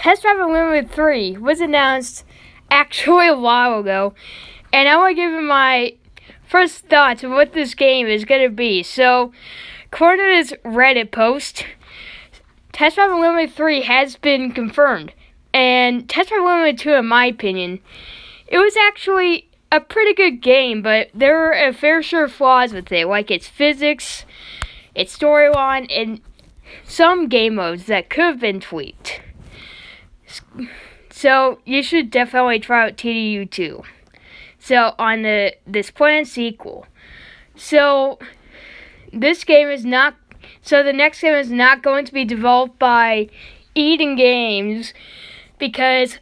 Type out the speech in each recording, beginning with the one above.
Test Drive Unlimited 3 was announced actually a while ago, and I want to give you my first thoughts of what this game is going to be. So, according to this Reddit post, Test Drive Unlimited 3 has been confirmed. And Test Drive Unlimited 2, in my opinion, it was actually a pretty good game, but there were a fair share of flaws with it, like its physics, its storyline, and some game modes that could have been tweaked. So, you should definitely try out TDU2. So, on this planned sequel. So, the next game is not going to be developed by Eden Games because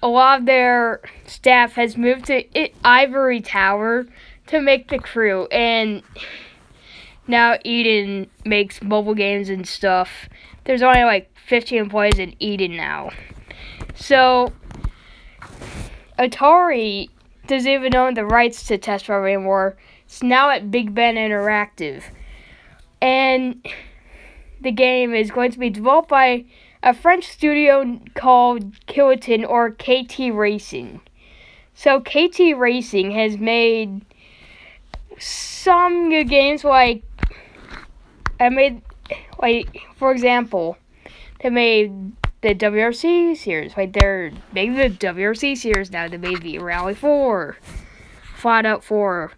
a lot of their staff has moved to Ivory Tower to make The Crew, and now Eden makes mobile games and stuff. There's only like 15 employees in Eden now. So, Atari doesn't even own the rights to Test Drive anymore. It's now at Big Ben Interactive. And the game is going to be developed by a French studio called Kiloton or KT Racing. So KT Racing has made some good games for example, they made the WRC series. They're making the WRC series now. They made the Rally 4, Flat Out 4.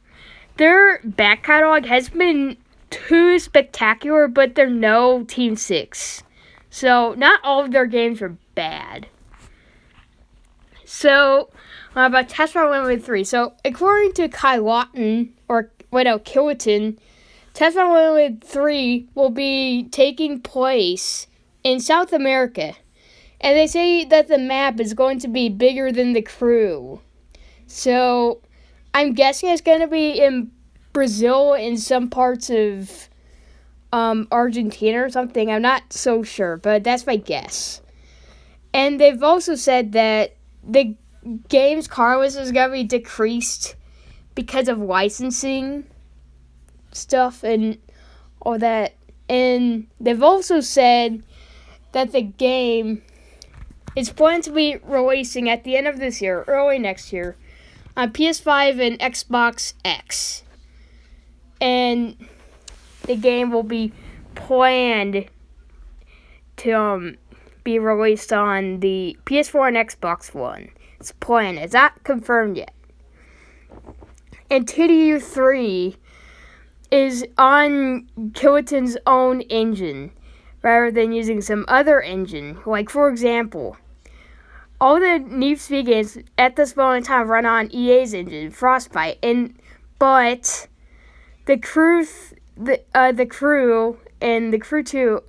Their back catalog has been too spectacular, but they're no Team 6. So, not all of their games are bad. So, about Test Drive Unlimited 3. So, according to Kiloton, Test Drive Unlimited 3 will be taking place in South America. And they say that the map is going to be bigger than The Crew. So, I'm guessing it's going to be in Brazil and some parts of Argentina or something. I'm not so sure, but that's my guess. And they've also said that the game's car list is going to be decreased because of licensing stuff and all that. And they've also said that the game is planned to be releasing at the end of this year, early next year, on PS5 and Xbox X. And the game will be planned to be released on the PS4 and Xbox One. It's planned. It's not confirmed yet. And TDU3 is on Kiloton's own engine rather than using some other engine. Like, for example, all the Need for Speed games at this moment in time run on EA's engine, Frostbite, but the Crew and the Crew 2.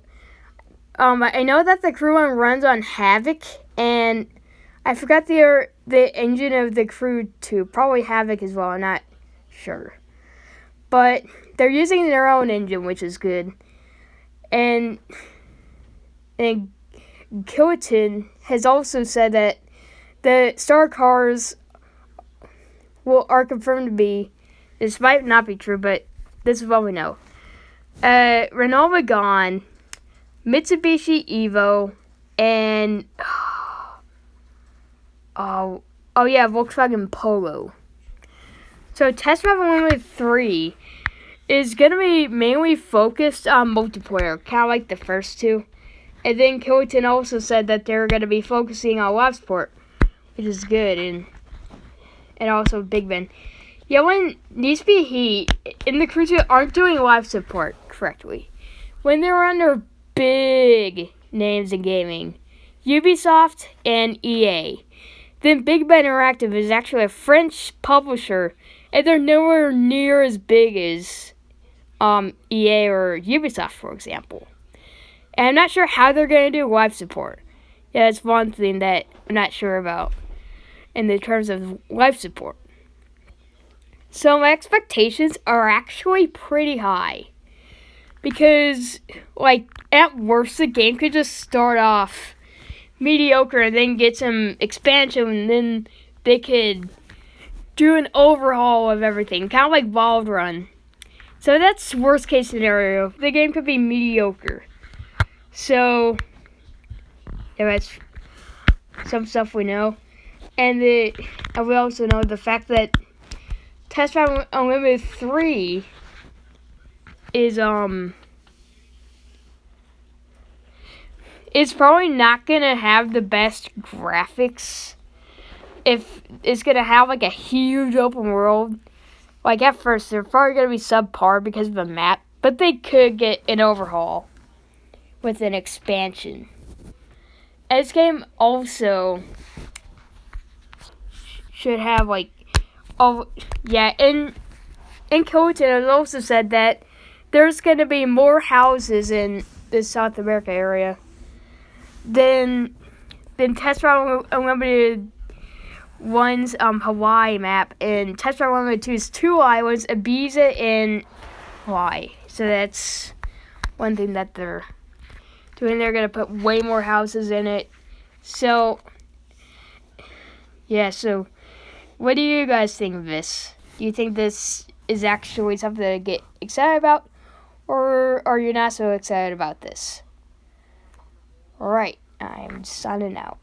I know that the Crew 1 runs on Havoc, and I forgot the engine of the Crew 2. Probably Havoc as well. I'm not sure, but they're using their own engine, which is good. And Kiloton has also said that the Star Cars are confirmed to be. This might not be true, but this is what we know. Renault Megane, Mitsubishi Evo, and Volkswagen Polo. So Test Drive Unlimited 3 is going to be mainly focused on multiplayer, kind of like the first two. And then Kiloton also said that they're going to be focusing on live support, which is good, and also Big Ben. Yeah, when Need for Speed Heat and the Crew 2 aren't doing live support correctly, when they're under big names in gaming, Ubisoft and EA, then Big Ben Interactive is actually a French publisher, and they're nowhere near as big as EA or Ubisoft, for example. And I'm not sure how they're going to do live support. Yeah, that's one thing that I'm not sure about in the terms of live support. So my expectations are actually pretty high. Because, at worst, the game could just start off mediocre and then get some expansion, and then they could do an overhaul of everything, kind of like Wild Run. So that's worst case scenario. The game could be mediocre. So, yeah, some stuff we know. And we also know the fact that Test Drive Unlimited 3 is it's probably not gonna have the best graphics. If it's gonna have like a huge open world, like at first they're probably gonna be subpar because of the map, but they could get an overhaul with an expansion. And this game also should have in Kilton it also said that there's gonna be more houses in the South America area than Test Drive Unlimited 1's Hawaii map, and Test Drive Unlimited 2's 2 islands, Ibiza and Hawaii. So that's one thing that they're doing. They're gonna put way more houses in it. So yeah, so what do you guys think of this? Do you think this is actually something to get excited about, or are you not so excited about this? Alright, I'm signing out.